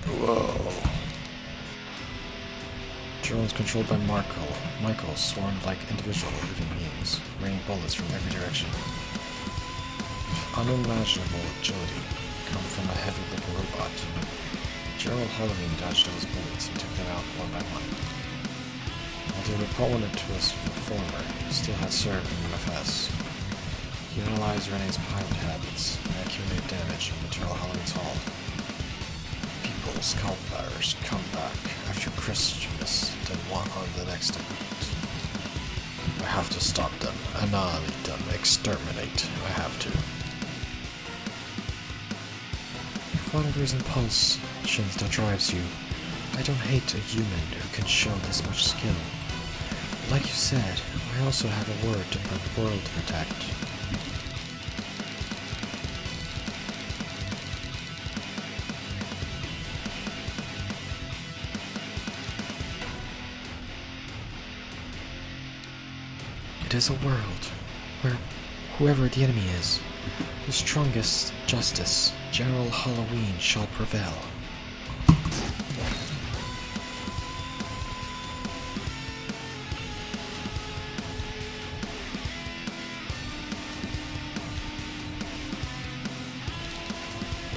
Whoa. Drones controlled by Michael swarmed like individual living beings, raining bullets from every direction. Unimaginable agility come from a heavy-looking robot. General Halloween dodged those bullets and took them out one by one. Although the opponent was a former, he still had served in UFS. He analyzed Renee's pilot habits and accumulated damage on General Halloween's hull. Scalpers come back after Christmas, then want on the next event. I have to stop them, annihilate them, exterminate. I have to. If whatever is impulsions that drives you, I don't hate a human who can show this much skill. Like you said, I also have a world to protect. It is a world where whoever the enemy is, The strongest justice, General Halloween, shall prevail.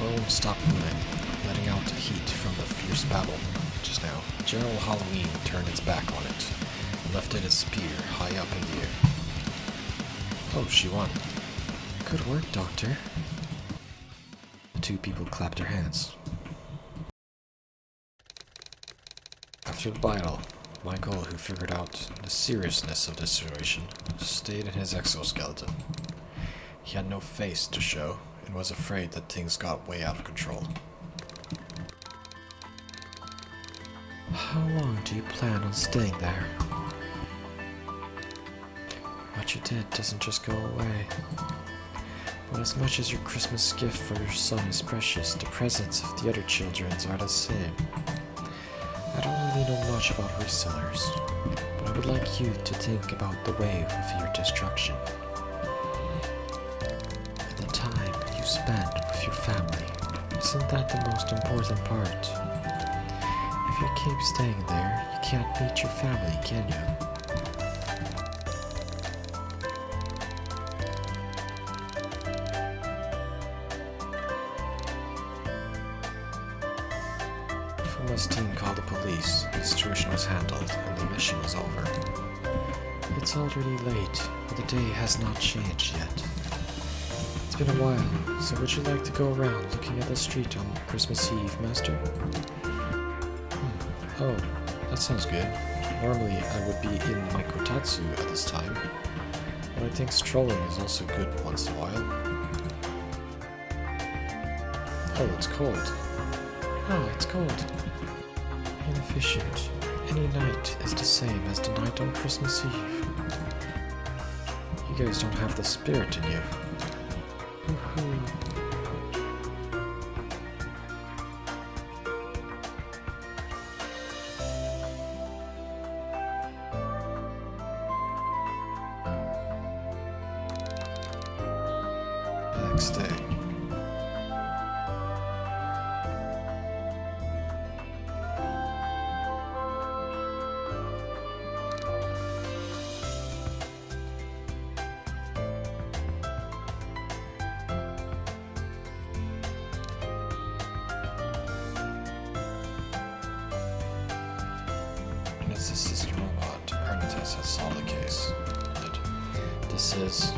Bone stopped moving, letting out heat from the fierce battle just now. General Halloween turned its back on it and lifted its spear high up in the air. Oh, she won. Good work, Doctor. The two people clapped their hands. After the battle, Michael, who figured out the seriousness of the situation, stayed in his exoskeleton. He had no face to show and was afraid that things got way out of control. How long do you plan on staying there? What you did doesn't just go away. But as much as your Christmas gift for your son is precious, the presents of the other children are the same. I don't really know much about resellers, but I would like you to think about the wave of your destruction. And the time you spend with your family, isn't that the most important part? If you keep staying there, you can't meet your family, can you? Fuma's team called the police, the situation was handled, and the mission was over. It's already late, but the day has not changed yet. It's been a while, so would you like to go around looking at the street on Christmas Eve, Master? Oh, that sounds good. Normally I would be in my kotatsu at this time, but I think strolling is also good once in a while. Oh, it's cold. Oh, it's cold. Inefficient. Any night is the same as the night on Christmas Eve. You guys don't have the spirit in you. Woohoo. Next day. And as this is robot, Ernetus has solved the case. This is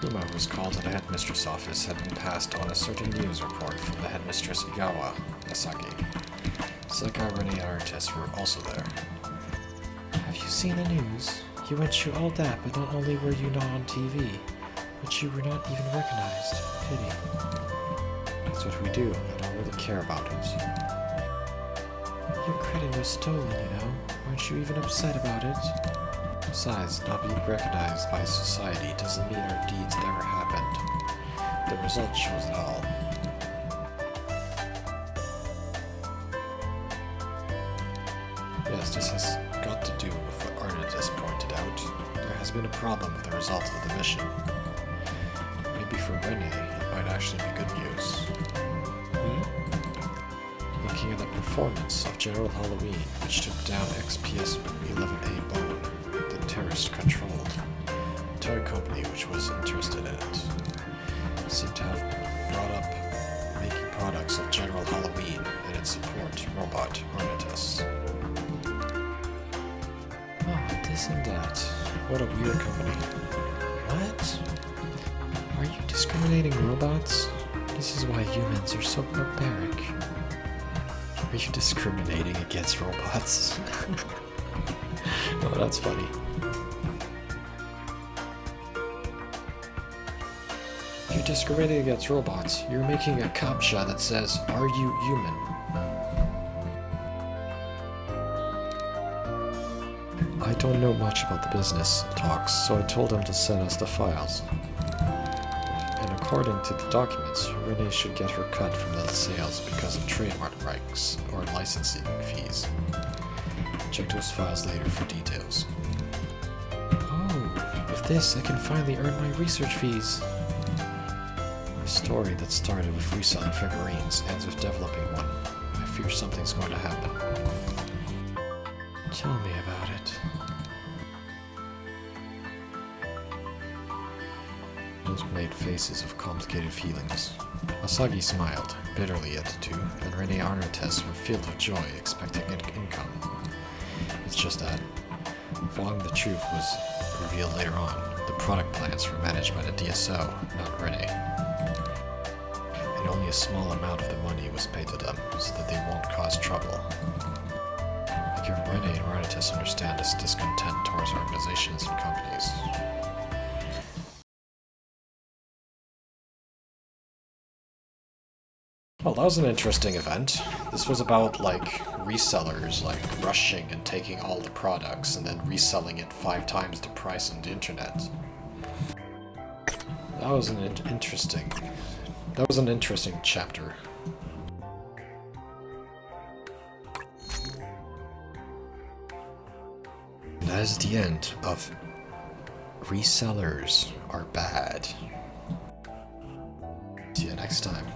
Uma, who was called to the headmistress' office, had been passed on a certain news report from the headmistress Igawa, Asaki. Sakai, Renee, and Artist were also there. Have you seen the news? You went through all that, but not only were you not on TV, but you were not even recognized. Pity. That's what we do. I don't really care about it. Your credit was stolen, you know. Weren't you even upset about it? Besides, not being recognized by society doesn't mean our deeds never happened. The result shows it all. Yes, this has got to do with what Arnett pointed out. There has been a problem with the result of the mission. Maybe for Renee, it might actually be good news. Looking at the performance of General Halloween, which took down XPS 11A Bone, the terrorist-controlled toy company which was interested in it, seemed to have brought up making products of General Halloween and its support robot Arnetus. Oh, this and that. What a weird company. What? Are you discriminating robots? This is why humans are so barbaric. Are you discriminating against robots? Oh, that's funny. If you're discriminating against robots, you're making a captcha that says, "Are you human?" I don't know much about the business talks, so I told them to send us the files. And according to the documents, Renee should get her cut from the sales because of trademark rights or licensing fees. Check those files later for details. Oh, if this, I can finally earn my research fees. A story that started with reselling figurines ends with developing one. I fear something's going to happen. Tell me about it. Those made faces of complicated feelings. Asagi smiled bitterly at the two, and Rene Arnates were filled with joy, expecting income. It's just that, following the truth was revealed later on, the product plans were managed by the DSO, not Rene. And only a small amount of the money was paid to them, so that they won't cause trouble. I give Rene and Arnates understand this discontent towards organizations and companies. Well, that was an interesting event. This was about, like, resellers, like, rushing and taking all the products and then reselling it 5 times the price on the internet. That was an interesting chapter. And that is the end of Resellers Are Bad. See you next time.